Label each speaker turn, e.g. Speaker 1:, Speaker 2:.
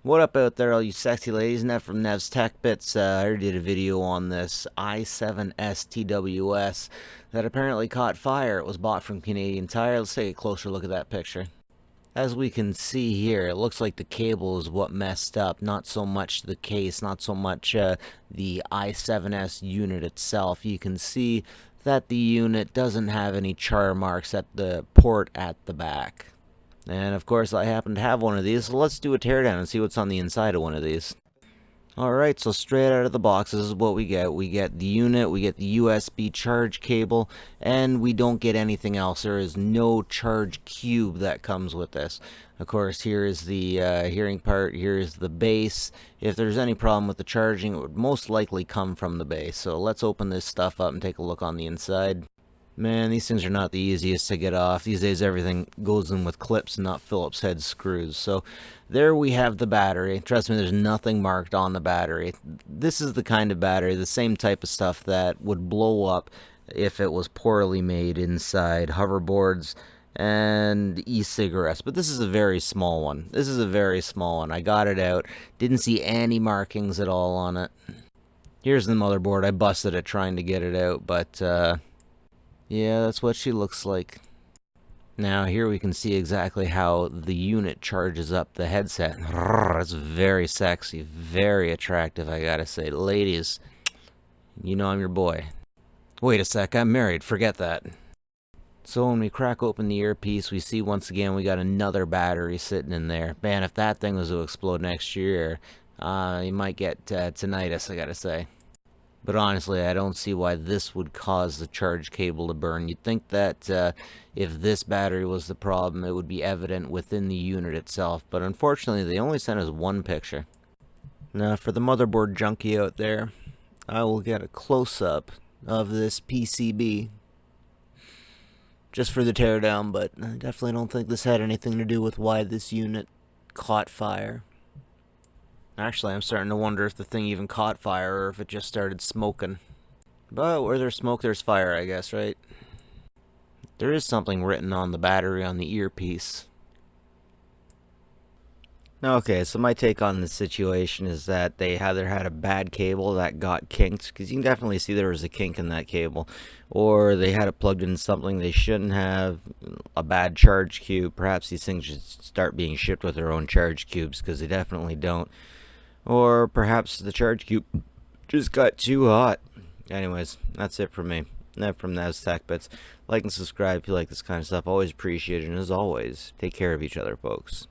Speaker 1: What up out there, all you sexy ladies? Nev from Nev's Tech Bits. I already did a video on this i7s TWS that apparently caught fire. It was bought from Canadian Tire. Let's take a closer look at that picture. As we can see here, it looks like the cable is what messed up, not so much the case, not so much the i7s unit itself. You can see that the unit doesn't have any char marks at the port at the back. And of course I happen to have one of these, so let's do a teardown and see what's on the inside of one of these. Alright, so straight out of the box, this is what we get. We get the unit, we get the USB charge cable, and we don't get anything else. There is no charge cube that comes with this. Of course, here is the hearing part, here is the base. If there's any problem with the charging, it would most likely come from the base. So let's open this stuff up and take a look on the inside. Man, these things are not the easiest to get off. These days everything goes in with clips and not Phillips head screws. So there we have the battery. Trust me, there's nothing marked on the battery. This is the kind of battery, the same type of stuff that would blow up if it was poorly made inside hoverboards and e-cigarettes. But this is a very small one. This is a very small one. I got it out. Didn't see any markings at all on it. Here's the motherboard. I busted it trying to get it out, but yeah, that's what she looks like. Now here we can see exactly how the unit charges up the headset. It's very sexy, very attractive, I gotta say. Ladies, you know I'm your boy. Wait a sec, I'm married, forget that. So when we crack open the earpiece, we see once again we got another battery sitting in there. Man, if that thing was to explode next year, you might get tinnitus, I gotta say. But honestly, I don't see why this would cause the charge cable to burn. You'd think that if this battery was the problem, it would be evident within the unit itself. But unfortunately, they only sent us one picture. Now, for the motherboard junkie out there, I will get a close-up of this PCB. Just for the teardown, but I definitely don't think this had anything to do with why this unit caught fire. Actually, I'm starting to wonder if the thing even caught fire or if it just started smoking. But where there's smoke, there's fire, I guess, right? There is something written on the battery on the earpiece. Okay, so my take on the situation is that they either had a bad cable that got kinked, because you can definitely see there was a kink in that cable, or they had it plugged into something they shouldn't have, a bad charge cube. Perhaps these things should start being shipped with their own charge cubes, because they definitely don't. Or perhaps the charge cube just got too hot. Anyways, that's it from me. Nev from Nev's Tech Bits. Like and subscribe if you like this kind of stuff. Always appreciate it. And as always, take care of each other, folks.